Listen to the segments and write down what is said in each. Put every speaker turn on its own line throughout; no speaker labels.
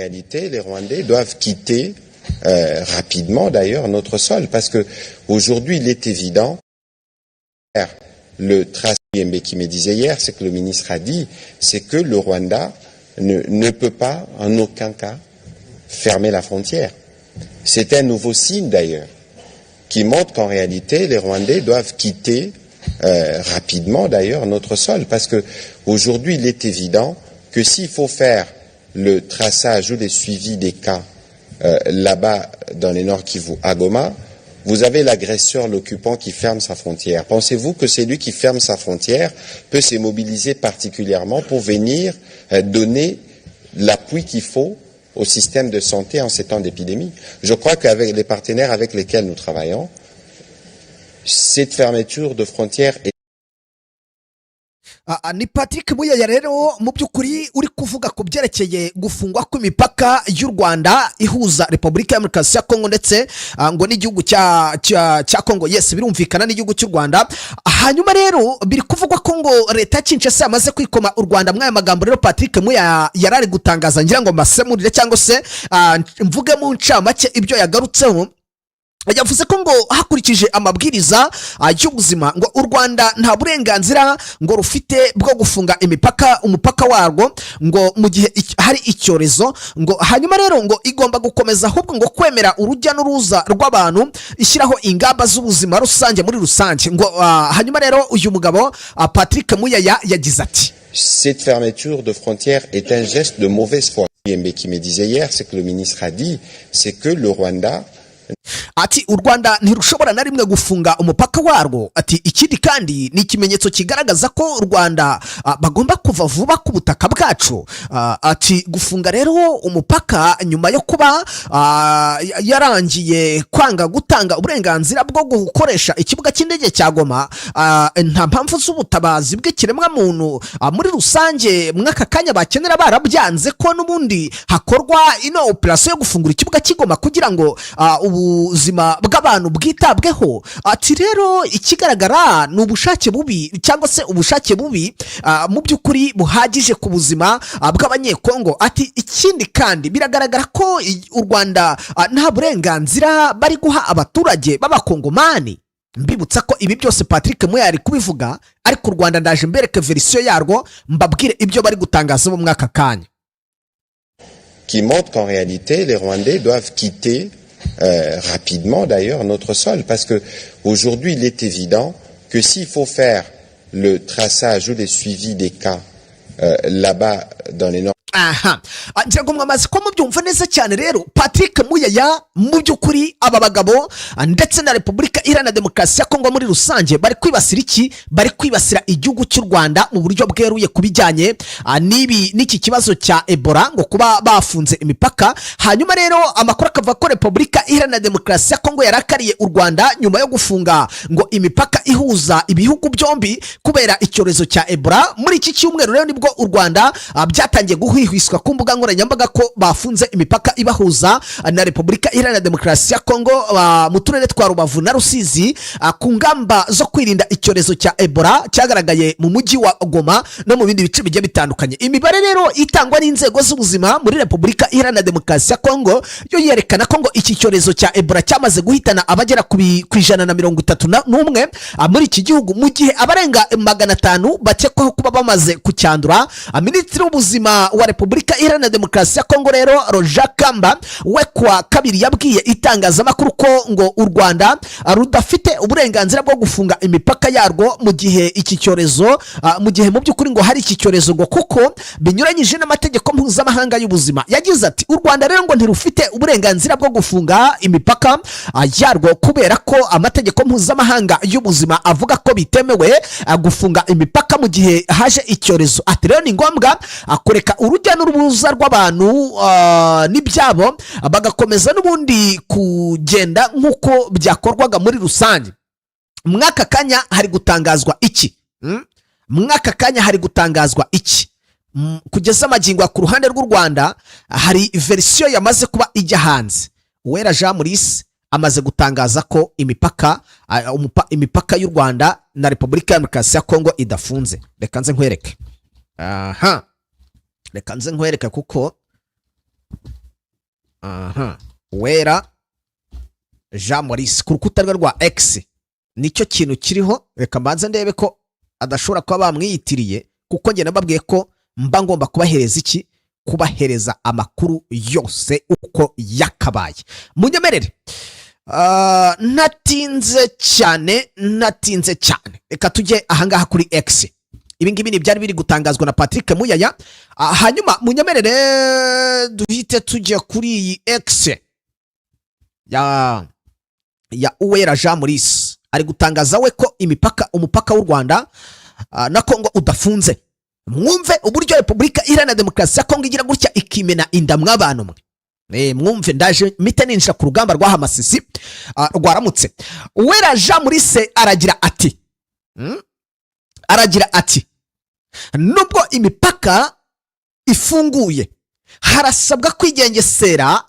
réalité, les Rwandais doivent quitter rapidement d'ailleurs notre sol parce que aujourd'hui il est évident, le trace qui me disait hier, c'est que le ministre a dit, c'est que le Rwanda ne peut pas en aucun cas fermer la frontière. C'est un nouveau signe d'ailleurs qui montre qu'en réalité les Rwandais doivent quitter rapidement d'ailleurs notre sol parce que aujourd'hui il est évident que s'il faut faire le traçage ou les suivis des cas là-bas dans les Nord Kivu à Goma, vous avez l'agresseur, l'occupant qui ferme sa frontière. Pensez-vous que c'est lui qui ferme sa frontière peut se mobiliser particulièrement pour venir donner l'appui qu'il faut au système de santé en ces temps d'épidémie? Je crois qu'avec les partenaires avec lesquels nous travaillons, cette fermeture de frontières est
ni Patrick Muyaya rero mu byukuri uri kuvuga ku byerekeye gufungwa kw'imipaka y'u Rwanda ihuza Repubulika ya Demokarasi ya Kongo ndetse ngo n'igihugu cya Kongo. Yes, birumvikana n'igihugu cy'u Rwanda. Hanyuma rero biri kuvugwa ko ngo leta Kinshasa yamaze kwikoma u Rwanda. Mwaya magambo rero Patrick Muyaya yarari gutangaza ngira ngo masemurire cyangwa se mvuge mu ncamake ibyo yagarutseho. Yavuze ko ngo hakurikije amabwiriza y'ubuzima ngo u Rwanda nta burenganzira ngo rufite bwo gufunga umupaka warwo ngo mu gihe hari icyorezo ngo hanyuma rero ngo igomba gukomeza ahubwo ngo kwemera urujya n'uruza rw'abantu ishyiraho ingamba z'ubuzima rusange muri rusange ngo hanyuma rero uyu mugabo Patrick Muyaya yagize ati
cette fermeture de frontières est un geste de mauvaise foi. Qui me disait hier, c'est que le ministre a dit, c'est que le Rwanda
ati u Rwanda ntirushobora na rimwe gufunga umupaka warwo. Ati ikindi kandi ni ikimenyetso kigaragaza ko u Rwanda bagomba kuva vuba ku butaka bwacu. Ati gufunga rero umupaka nyuma yo kuba yarangiye kwanga gutanga uburenganzira bwo gukoresha ikibuga cy'indege cya Goma nta mpamvu z'ubutabazi bw'ikiremwa muntu muri rusange mwaka kanya bakenera barabyanze ko n'ubundi hakorwa ino operation yo gufungura ikibuga cy'Igoma kugira ngo ubuzima bw'abantu bwitabweho. Ati rero ikigaragara ni ubushake bubi cyangwa se ubushake bubi mu by'ukuri buhagije ku buzima bw'abanyekongo. Ati ikindi kandi biragaragara ko u Rwanda nta burenganzira bari guha abaturage b'abakongomani. Mbibutsa ko ibi byose Patrick Muyaya ari kubivuga ariko u Rwanda ndaje mbereke version yarwo mbabwire ibyo bari gutangaza mu mwaka kanya,
qui montre qu'en réalité les Rwandais doivent quitter rapidement d'ailleurs notre sol parce que aujourd'hui il est évident que s'il faut faire le traçage ou les suivis des cas là-bas dans les Nord.
Aha, ngira mwamaze ko mubyumva neza cyane rero Patrick Muyaya mu by'ukuri aba bagabo ndetse na Repubulika Iharanira Demokarasi ya Kongo muri rusange bari kwibasira iki, bari kwibasira igihugu cy'u Rwanda mu buryo bweruye kubijyanye n'iki kibazo cya Ebola ngo kuba bafunze imipaka. Hanyuma rero amakuru akavuga ko Repubulika Iharanira Demokarasi ya Kongo yarakariye u Rwanda nyuma yo gufunga ngo imipaka ihuza ibihugu byombi kubera icyorezo cya Ebola. Muri iki cyumweru rero nibwo u Rwanda byatangiye guhwihwiswa ku mbuga nkoranyambaga ko bafunze imipaka ibahuza na Repubulika Iharanira Demokarasi ya Kongo mu turere twa Rubavu na Rusizi ku ngamba zo kwirinda icyorezo cya Ebola cyagaragaye mu mujyi wa Goma no mu bindi bice bigiye bitandukanye. Imibare rero itangwa n'inzego z'ubuzima muri Repubulika Iharanira Demokarasi ya Kongo yo yerekana ko ngo iki cyorezo cya Ebola cyamaze guhitana abagera ku 131 muri iki gihugu mu gihe abarenga 500 bakekwaho kuba bamaze kucyandura. Minisitiri w'ubuzima wa Repubulika Iharanira Demokarasi ya Kongo rero Roger Kamba we kwa kabiri yabwiye itangazamakuru ko ngo u Rwanda rudafite uburenganzira bwo gufunga imipaka yarwo mu gihe iki cyorezo mu gihe mu by'ukuri ngo hari iki cyorezo ngo kuko binyuranyije n'amategeko mpuzamahanga y'ubuzima. Yagize ati u Rwanda rero ngo ntirufite uburenganzira bwo gufunga imipaka yarwo kubera ko amategeko mpuzamahanga y'ubuzima avuga ko bitemewe gufunga imipaka mu gihe haje icyorezo. Ati rero ni ngombwa kureka urujya n'urubuza rw'abantu n'ibyabo bagakomeza n'ubundi kugenda nk'uko byakorwaga muri rusange. Mwaka kanya hari gutangazwa iki? Mwaka kanya hari gutangazwa iki? Kugeza amagingo ku ruhande rw'u Rwanda hari version yamaze kuba ijya hanze. Uwera Jean Maurice amaze gutangaza ko imipaka y'u Rwanda na Repubulika ya Demokarasi ya Kongo idafunze. Reka nze nkwereke. Aha, reka nze nkwereke kuko aha Uwera Jean Maurice ku rukuta rwe rwa X nicyo kintu kiriho. Reka mbanze ndebe ko adashobora kuba bamwiyitiriye, kuko njye nababwiye ko mba ngomba kubahereza iki, kubahereza amakuru yose uko yakabaye. Munyemerere natinze cyane, reka tujye ahangaha kuri X. Ibi ngibi ni byari biri gutangazwa na Patrick Muyaya. Hanyuma munyemerere duhite tujya kuri iyi X ya Uwera Jean Maurice. Ari gutangaza we ko umupaka w'u Rwanda na Kongo udafunze. Mwumve uburyo Repubulika Iharanira Demokarasi ya Kongo igira gutya ikimena inda mw'abantu mwe. Mwumve ndaje mite ninjira ku rugamba rwa MASISI rwaramutse. Uwera Jean Maurice aragira ati nubwo imipaka ifunguye harasabwa kwigengesera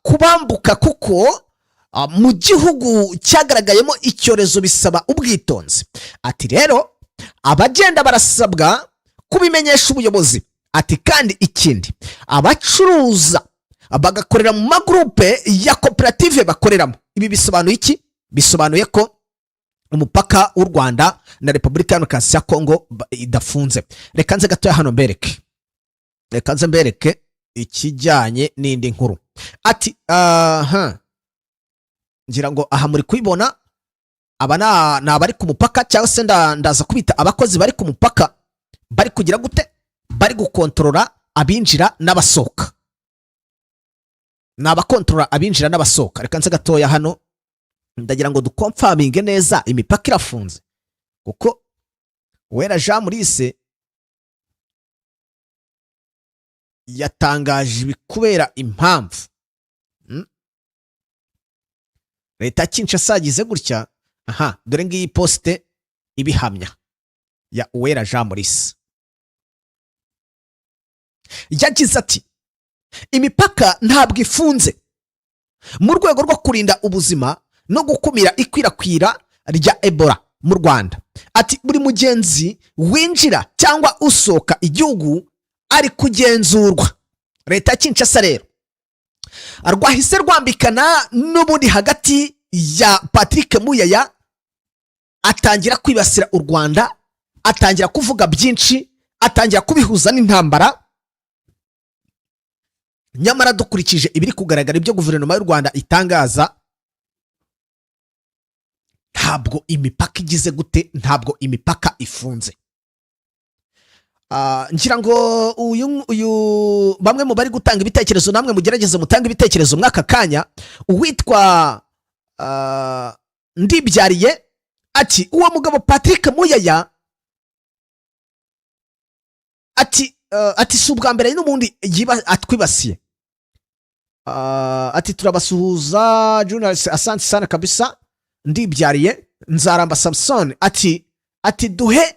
kubambuka, kuko mu gihugu cyagaragayemo icyorezo bisaba ubwitonzi. Ati rero abagenda barasabwa kubimenyesha ubuyobozi. Ati kandi ikindi, abacuruza bagakorera mu magrupe ya koperative bakoreramo. Ibi bisobanuye iki? Bisobanuye ko umupaka w'u Rwanda na Repubulika ya Kongo idafunze. Reka nze gatoya hano mbereke ikijyanye n'indi nkuru. Ati ngira ngo aha muri kwibona aba ni abari ku mupaka, cyangwa se ndaza kubita abakozi bari ku mupaka, bari kugira gute, bari gukontorora abinjira n'abasohoka. N'abakontorora abinjira n'abasohoka. Reka nze gatoya hano ndagira ngo dukonfaminge neza imipaka irafunze, kuko Uwera Jean Maurice yatangaje ibikubera impamvu. Leta Kinshasa yagize gutya. Aha dore ngiyi poste ibihamya ya Uwera Jean Maurice. Yagize ati imipaka ntabwo ifunze mu rwego rwo kurinda ubuzima no gukumira ikwirakwira rya Ebola mu Rwanda. Ati buri mugenzi winjira cyangwa usohoka igihugu ari kugenzurwa. Leta Kinshasa rero rwahise rwambikana n'ubundi hagati ya Patrick Muyaya, atangira kwibasira u Rwanda, atangira kuvuga byinshi, atangira kubihuza n'intambara. Nyamara dukurikije ibiri kugaragara ibyo guverinoma y'u Rwanda itangaza, ntabwo imipaka igize gute, ntabwo imipaka ifunze. Ngira ngo uyu bamwe mu bari gutanga ibitekerezo, namwe mugerageze mutanga ibitekerezo mwaka kanya. Uwitwa Ndibyariye ati uwo mugabo Patrick Muyaya ati si ubwa mbere n'ubundi atwibasiye. Ati turabasuhuza journalist, asante sana kabisa. Ndibyariye Nzaramba Samson ati duhe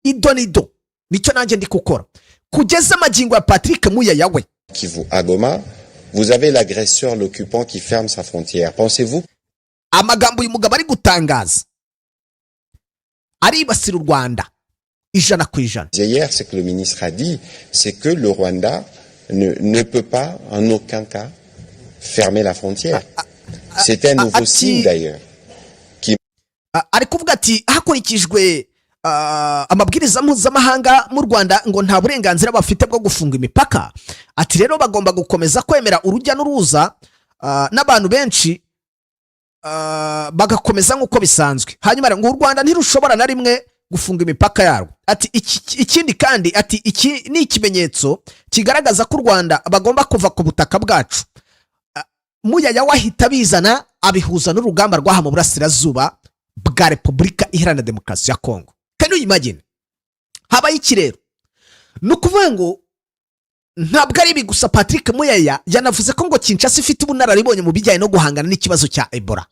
idonido, nicyo nanjye ndi gukora kugeza amagingo ya Patrick Muyaya we.
KIVU à Goma, vous avez l'agresseur, l'occupant qui ferme sa frontière. Pensez-vous?
Amagambo uyu mugabo ari gutangaza aribasira u Rwanda ijana ku ijana.
Hier, ce que le ministre a dit, c'est que le Rwanda ne peut pas en aucun cas fermer la frontière. C'est un nouveau signe d'ailleurs.
Ari kuvuga ati hakurikijwe amabwiriza mpuzamahanga mu Rwanda ngo nta burenganzira bafite bwo gufunga imipaka. Ati rero bagomba gukomeza kwemera urujya n'uruza n'abantu benshi, bagakomeza nk'uko bisanzwe. Hanyuma ngo u Rwanda ntirushobora na rimwe gufunga imipaka yarwo. Ati ikindi kandi, ati iki ni ikimenyetso kigaragaza ko u Rwanda bagomba kuva ku butaka bwacu. Muyaya wahita bizana abihuza n'urugamba rwaha mu burasirazuba bwa Repubulika Iharanira Demokarasi ya Kongo. Can you imagine? Habaye iki rero? Nukuvuga ngo ntabwo ari gusa Patrick Muyaya yanavuze ko ngo Kinshasa ifite ubunararibonye mu bijyanye no guhangana n'ikibazo cya Ebola.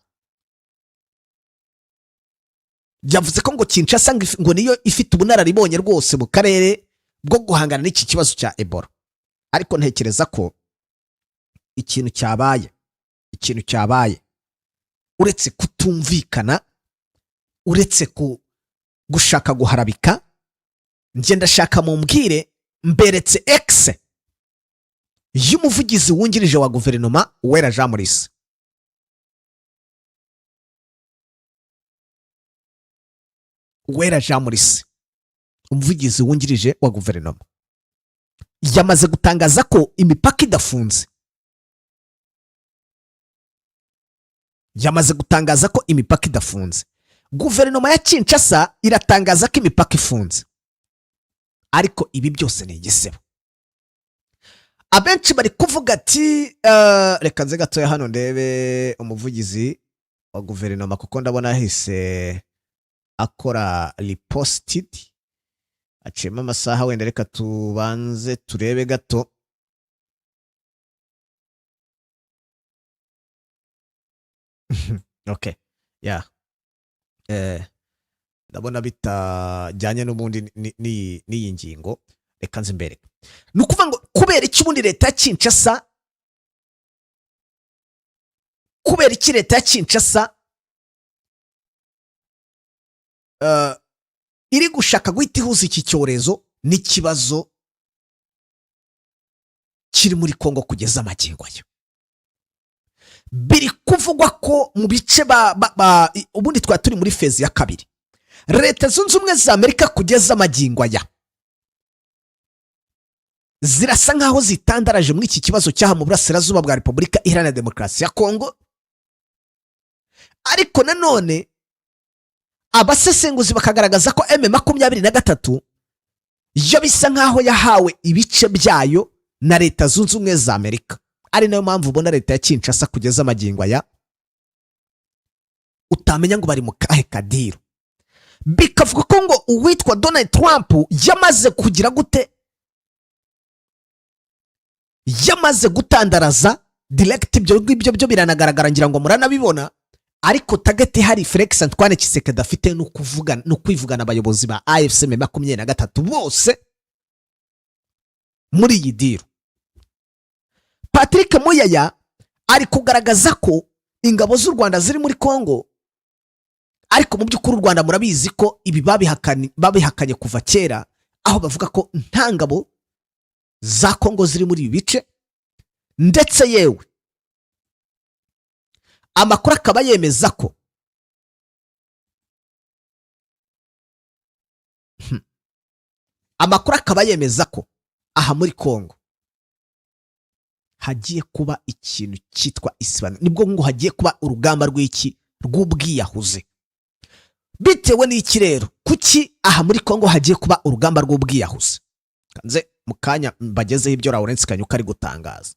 Yavuze ko ngo Kinshasa ngo niyo ifite ubunararibonye rwose mu karere bwo guhangana n'iki kibazo cya Ebola. Ariko ntekereza ko ikintu cyabaye uretse kutumvikana, uretse gushaka guharabika, ngenda shaka mumbwire mberetse X y'umuvugizi wungirije wa guverinoma Uwera Jean Maurice. Uwera Jean Maurice, umuvugizi wungirije wa guverinoma, yamaze gutangaza ko imipaka idafunze. Yamaze gutangaza ko imipaka idafunze. Guverinoma ya Kinshasa iratangaza ko imipaka ifunze. Ariko ibi byose ni igisebo. Abenshi bari kuvuga ati reka nze gatoya hano ndebe umuvugizi wa guverinoma kuko ndabona hise akora reposted aciyemo amasaha, wenda reka tubanze turebe gato. Okay, yeah. Ndabona bitajyanye n'ubundi n'iyi ngingo, reka nze mbere. Nukuvuga ngo kubera iki ubundi leta ya Kinshasa, kubera iki leta ya Kinshasa iri gushaka guhita ihuza iki cyorezo n'ikibazo kiri muri Kongo kugeza amagingo aya. Biri kuvugwa ko mu bice ubundi twa turi muri fezi ya kabiri, leta zunze ubumwe za Amerika kugeza amagingo aya zirasa nkaho zitandaraje muri iki kibazo cyaha mu burasirazuba bwa Repubulika Iharanira Demokarasi ya Kongo. Ariko nanone abasesenguzi bakagaragaza ko M23 yo bisa nkaho yahawe ibice byayo na leta zunze ubumwe za Amerika. Ari nayo mpamvu ubona leta ya Kinshasa kugeza amagingo aya utamenya ngo bari mu kahe kadiro. Bikavuga ko ngo uwitwa Donald Trump yamaze kugira gute, yamaze gutandaraza direct. Ibyo byo biranagaragara, ngira ngo muranabibona. Ariko target hari Felix Antoine Tshisekedi afite no kwivugana abayobozi ba AFC M23 bose muri iyi diro. Patrick Muyaya ari kugaragaza ko ingabo z'u Rwanda ziri muri Kongo, ariko mu by'ukuri u Rwanda murabizi ko ibi babihakanye kuva kera, aho bavuga ko nta ngabo za Kongo ziri muri ibi bice. Ndetse yewe amakuru akaba yemeza ko aha muri Kongo hagiye kuba ikintu cyitwa isibana. Nibwo ngo hagiye kuba urugamba rw'ubwiyahuzi. Bitewe n'iki rero? Kuki aha muri Kongo hagiye kuba urugamba rw'ubwiyahuzi? Kanze mukanya mbagezeho ibyo Lawrence Kanyuka ari gutangaza.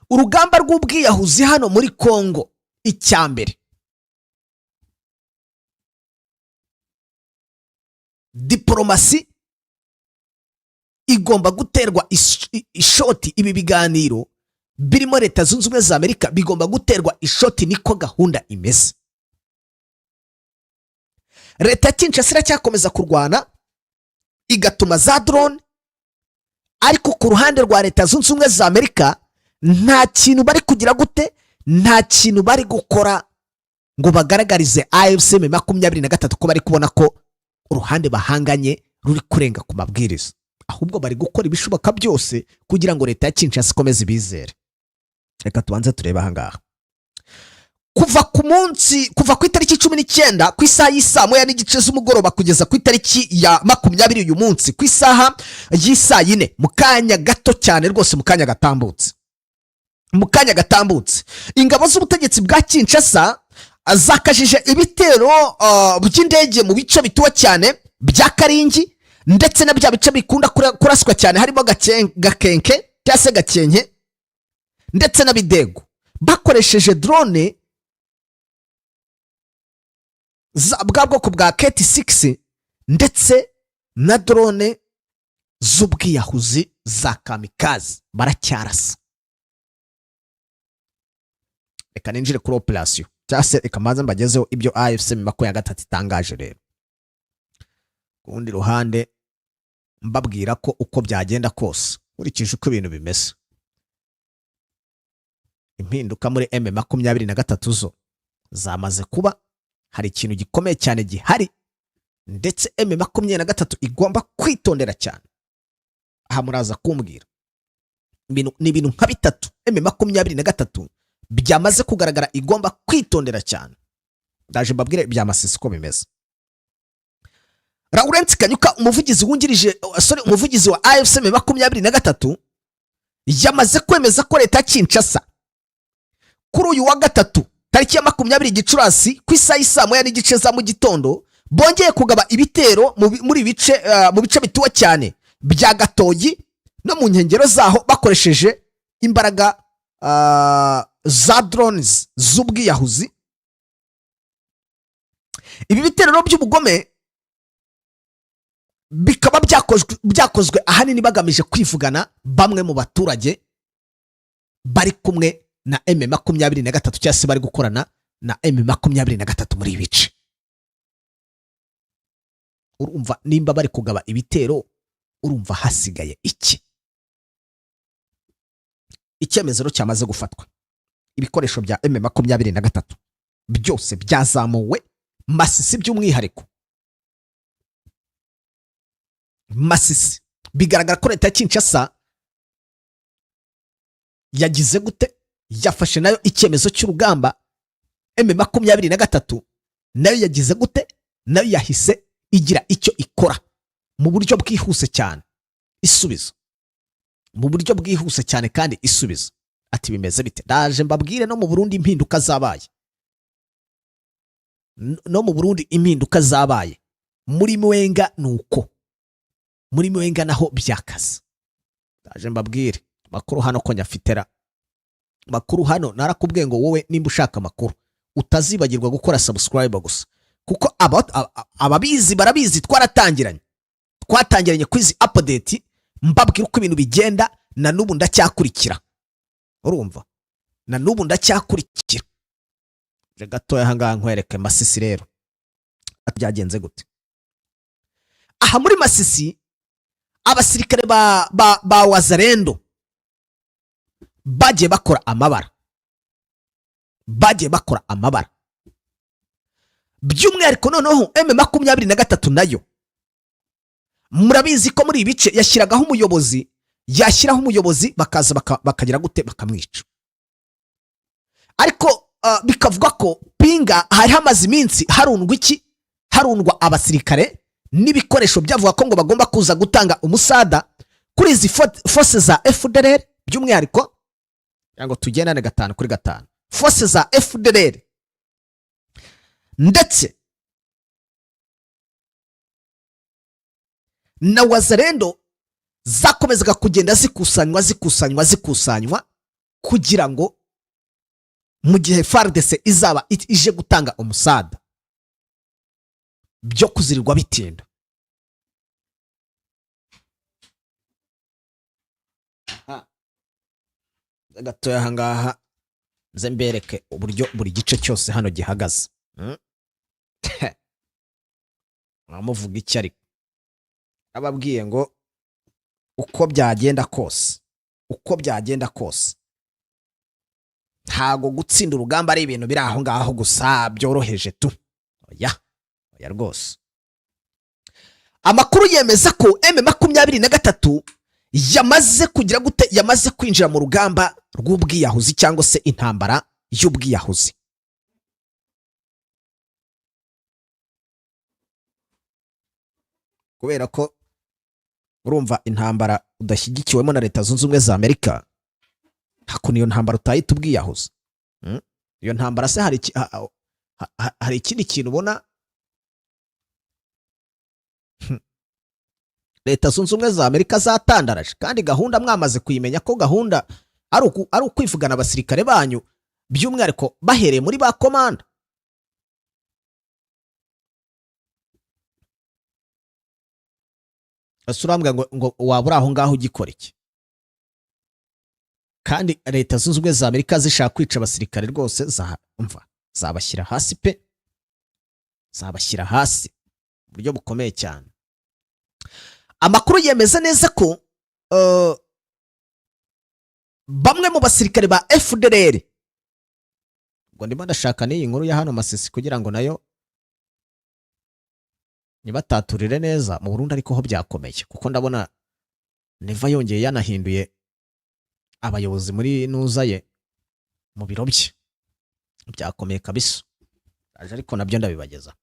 Urugamba rw'ubwiyahuzi hano muri Kongo, icyambere diplomasi igomba guterwa ishoti. Ibi biganiro birimo leta zunze ubumwe za Amerika bigomba guterwa ishoti, niko gahunda imeze. Leta ya Kinshasa iracyakomeza kurwana igatuma za drone, ariko ku ruhande rwa leta zunze ubumwe za Amerika nta kintu bari kugira gute, nta kintu bari gukora ngo bagaragarize AFC M23 ko bari kubona ko uruhande bahanganye ruri kurenga ku mabwiriza. Ahubwo bari gukora ibishoboka byose kugira ngo leta ya Kinshasa ikomeze ibizere. Reka tubanze tureba aha ngaha. Kuva ku itariki 19 ku isaha y'isa moya n'igice z'umugoroba kugeza ku itariki ya 20 uyu munsi ku isaha y'isa 4, mu kanya gato cyane rwose, mu kanya gatambutse ingabo z'ubutegetsi bwa Kinshasa zakajije ibitero by'indege mu bice bituwe cyane bya Karingi, ndetse na bya bice bikunda kuraswa cyane harimo Gakenke cyase Gakenke ndetse na Bidego, bakoresheje drone bwa bwoko bwa KT6 ndetse na drone z'ubwiyahuzi za kamikaze. Baracyarasa. Reka ninjire kuri operation cyase ikamanza mbagezeho ibyo AFC M23 itangaje rero. Kundi ruhande mbabwira ko uko byagenda kose urikije uko ibintu bimeze, impinduka muri M23 zo zamaze kuba. Hari ikintu gikomeye cyane gihari, ndetse M23 igomba kwitondera cyane. Aha muraza kumbwira ni ibintu nka bitatu M23 byamaze kugaragara igomba kwitondera cyane. Ndaje mbabwire bya Masisi ko bimeze. Laurent Kanyuka umuvugizi wungirije umuvugizi wa AFC M23 yamaze kwemeza ko leta ya Kinshasa kuri uyu wa gatatu tariki ya 20 Gicurasi ku isaha moya n'igice za mu gitondo bongeye kugaba ibitero muri mu bice bituwe cyane bya Gatoyi no mu nkengero zaho bakoresheje imbaraga za drones z'ubwiyahuzi. Ibi bitero by'ubugome bikaba byakozwe ahanini bagamije kwivugana bamwe mu baturage bari kumwe na M23 cyangwa se bari gukorana na M23 muri ibice. Urumva nimba bari kugaba ibitero, urumva hasigaye iki? Icyemezo cyamaze gufatwa. Ibikoresho bya M23 byose byazamuwe Masisi by'umwihariko. Masisi bigaragara ko leta ya Kinshasa yagize gute, yafashe nayo icyemezo cy'urugamba. M23 nayo yagize gute, nayo yahise igira icyo ikora mu buryo bwihuse cyane. Isubizo mu buryo bwihuse cyane kandi isubizo ati bimeze bite. Ndaje mbabwire no mu Burundi impinduka zabaye, no mu Burundi impinduka zabaye. Muri Mwenga nuko, muri Mwenga naho byakaze. Ndaje mbabwire makuru hano ko nyafitera makuru hano. Narakubwiye ngo wowe nimba ushaka makuru utazibagirwa gukora subscribe gusa, kuko ababizi barabizi. Twatangiranye kwizi update mbabwira uko ibintu bigenda, na nubu ndacyakurikira. Urumva, na nubu ndacyakurikira. Je gatoya hanga nkwereke Masisi rero byagenze gute. Aha muri Masisi abasirikare ba Wazalendo bagiye bakora amabara, by'umwihariko noneho M23 nayo murabizi ko muri ibice yashyiraho umuyobozi bakaza bakagira gute, bakamwica. Ariko bikavuga ko pinga hari hamaze iminsi harundwa abasirikare n'ibikoresho byavuga ko ngo bagomba kuza gutanga umusada kuri izi force za FDLR, by'umwihariko yango tugendane 5 kuri 5 force za FDLR ndetse na Wazalendo zakomezaga kugenda zikusanywa kugira ngo mu gihe FARDC izaba ije gutanga umusada byo kuzirirwa bitinda. Gatoya hangaha nze mbereke uburyo buri gice cyose hano gihagaze. Namuvuga iki ariko ababwiye ngo uko byagenda kose ntago gutsinda urugamba ari ibintu biri aho ngaho gusa byoroheje tu. Oya rwose. Amakuru yemeza ko M23 yamaze kugira gute, yamaze kwinjira mu rugamba rw'ubwiyahuzi cyangwa se intambara y'ubwiyahuzi. Kubera ko urumva intambara udashyigikiwemo na Leta Zunze Ubumwe za Amerika, hakuno iyo ntambara utayita ubwiyahuzi. Iyo ntambara se hari ikindi kintu ubona Leta Zunze Ubumwe za Amerika zatandaraje, kandi gahunda mwamaze kuyimenya ko gahunda ari ukwivugana abasirikare banyu, by'umwihariko bahereye muri ba komanda. Asurambwa ngo wabura aho ngaho ugikora iki? Kandi Leta Zunze Ubumwe za Amerika zishaka kwica abasirikare rwose zabashyira hasi pe, zabashyira hasi buryo bukomeye cyane. Amakuru yemeza neza ko bamwe mu basirikare ba FDLR, ngo ndimo ndashaka n'iyi nkuru ya hano Masisi kugira ngo nayo nibataturire neza mu Burundi, ariko ho byakomeye kuko ndabona Neva yongeye yanahinduye abayobozi muri nuzaye mu biro bye byakomeye kabisa, ariko nabyo ndabibageza.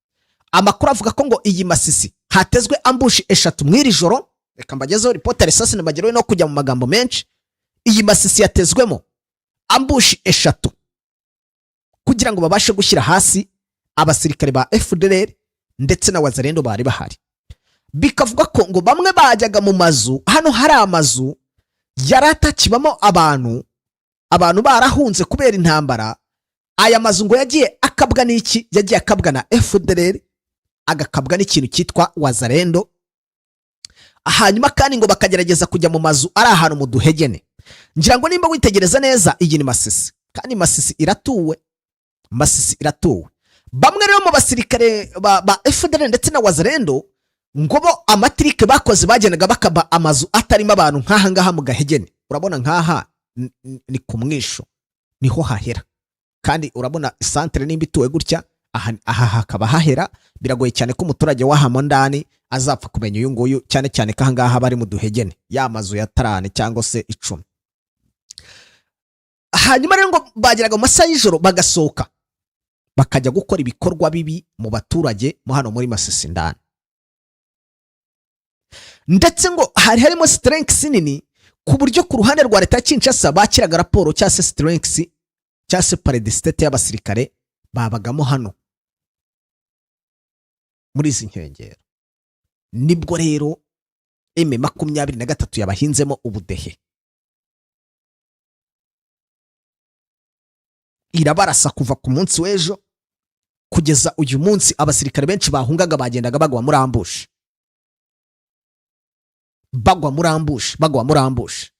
Amakuru avuga ko ngo iyi Masisi hatezwe ambushi 3 mw'iri joro. Reka mbagezeho reporter sasa nabagerewe no kujya mu magambo menshi. Iyi Masisi yatezwemo ambushi 3 kugira ngo babashe gushyira hasi abasirikare ba FDLR ndetse na wazalendo bari bahari. Bikavuga ko ngo bamwe bajyaga mu mazu, hano hari amazu yaratakibamo abantu barahunze kubera intambara. Aya mazu ngo yagiye akabwa n'iki? Yagiye akabwa na FDLR, agakabwa n'ikintu cyitwa wazalendo. Hanyuma kandi ngo bakagerageza kujya mu mazu ari ahantu mu duhegene. Ngira ngo nimba witegereza neza, iyi ni Masisi, kandi Masisi iratuwe. Masisi iratuwe. Bamwe rero mu basirikare ba FDLR ndetse na wazalendo ngo bo amatrike bakoze bagenaga bakaba amazu atarimo abantu nk'aha ngaha mu gahegene. Urabona nk'aha ni ku Mwisho niho hahera, kandi urabona centre nimba ituwe gutya, aha hakaba hahera. Biragoye cyane ko umuturage wahamo ndani azapfa kumenya uyu nguyu, cyane cyane ko aha ngaha bari mu duhegene, ya mazu ya 3 cyangwa se 10. Hanyuma rero ngo bageraga mu masaha y'ijoro bagasohoka bakajya gukora ibikorwa bibi mu baturage mo hano muri Masisi ndani. Ndetse ngo hari harimo strengths nini ku buryo ku ruhande rwa leta ya Kinshasa bakiraga raporo cyangwa se strengths cyangwa se paredistate y'abasirikare babagamo hano muri izi nkengero. Nibwo rero M23 yabahinzemo ubudehe, irabarasa kuva ku munsi w'ejo kugeza uyu munsi. Abasirikare benshi bahungaga bagendaga bagwa muri ambush, bagwa muri ambush.